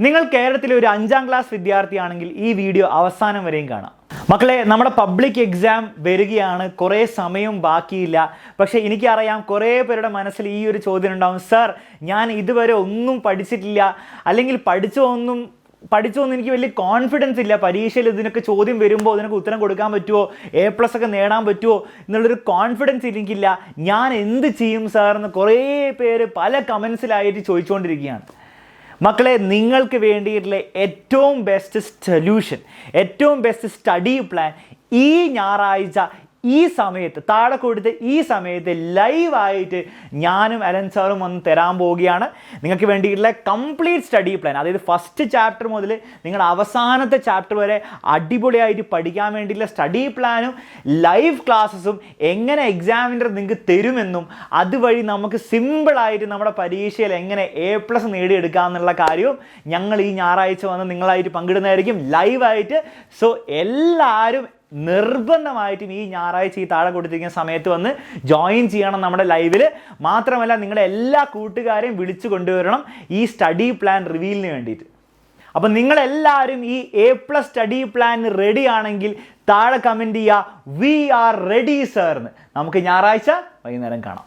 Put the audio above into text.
നിങ്ങൾ കേരളത്തിലെ ഒരു 5ാം ക്ലാസ് വിദ്യാർത്ഥിയാണെങ്കിൽ ഈ വീഡിയോ അവസാനം വരെയും കാണാം. മക്കളെ, നമ്മുടെ പബ്ലിക് എക്സാം വരികയാണ്, കുറേ സമയം ബാക്കിയില്ല. പക്ഷേ എനിക്കറിയാം കുറേ പേരുടെ മനസ്സിൽ ഈ ഒരു ചോദ്യം ഉണ്ടാവും, സർ ഞാൻ ഇതുവരെ ഒന്നും പഠിച്ചിട്ടില്ല, അല്ലെങ്കിൽ പഠിച്ചൊന്നും എനിക്ക് വലിയ കോൺഫിഡൻസ് ഇല്ല, പരീക്ഷയിൽ ഇതിനൊക്കെ ചോദ്യം വരുമ്പോൾ ഇതിനൊക്കെ ഉത്തരം കൊടുക്കാൻ പറ്റുമോ, A+ ഒക്കെ നേടാൻ പറ്റുമോ എന്നുള്ളൊരു കോൺഫിഡൻസ് എനിക്കില്ല, ഞാൻ എന്ത് ചെയ്യും സാർ എന്ന് കുറേ പേര് പല കമൻസിലായിട്ട് ചോദിച്ചുകൊണ്ടിരിക്കുകയാണ്. മക്കളെ, നിങ്ങൾക്ക് വേണ്ടിയിട്ടുള്ള ഏറ്റവും ബെസ്റ്റ് സൊല്യൂഷൻ, ഏറ്റവും ബെസ്റ്റ് സ്റ്റഡി പ്ലാൻ ഈ ഞായറാഴ്ച ഈ സമയത്ത് താഴെ കൊടുത്ത് ഈ സമയത്ത് ലൈവായിട്ട് ഞാനും അലൻ സാറും വന്ന് തരാൻ പോവുകയാണ്. നിങ്ങൾക്ക് വേണ്ടിയിട്ടുള്ള കംപ്ലീറ്റ് സ്റ്റഡി പ്ലാൻ, അതായത് ഫസ്റ്റ് ചാപ്റ്റർ മുതൽ നിങ്ങൾ അവസാനത്തെ ചാപ്റ്റർ വരെ അടിപൊളിയായിട്ട് പഠിക്കാൻ വേണ്ടിയിട്ടുള്ള സ്റ്റഡി പ്ലാനും ലൈവ് ക്ലാസ്സസും എങ്ങനെ എക്സാമിനർ നിങ്ങൾക്ക് തരുമെന്നും അതുവഴി നമുക്ക് സിമ്പിളായിട്ട് നമ്മുടെ പരീക്ഷയിൽ എങ്ങനെ A+ നേടിയെടുക്കാം എന്നുള്ള കാര്യവും ഞങ്ങൾ ഈ ഞായറാഴ്ച വന്ന് നിങ്ങളായിട്ട് പങ്കിടുന്നതായിരിക്കും ലൈവായിട്ട്. സോ എല്ലാവരും നിർബന്ധമായിട്ടും ഈ ഞായറാഴ്ച ഈ താഴെ കൊടുത്തിരിക്കുന്ന സമയത്ത് വന്ന് ജോയിൻ ചെയ്യണം നമ്മുടെ ലൈവിൽ. മാത്രമല്ല നിങ്ങളുടെ എല്ലാ കൂട്ടുകാരെയും വിളിച്ചു കൊണ്ടുവരണം ഈ സ്റ്റഡി പ്ലാൻ റിവീലിന് വേണ്ടിയിട്ട്. അപ്പം നിങ്ങളെല്ലാവരും ഈ A+ സ്റ്റഡി പ്ലാൻ റെഡി ആണെങ്കിൽ താഴെ കമൻറ്റ് ചെയ്യുക, വി ആർ റെഡി സർ എന്ന്. നമുക്ക് ഞായറാഴ്ച വൈകുന്നേരം കാണാം.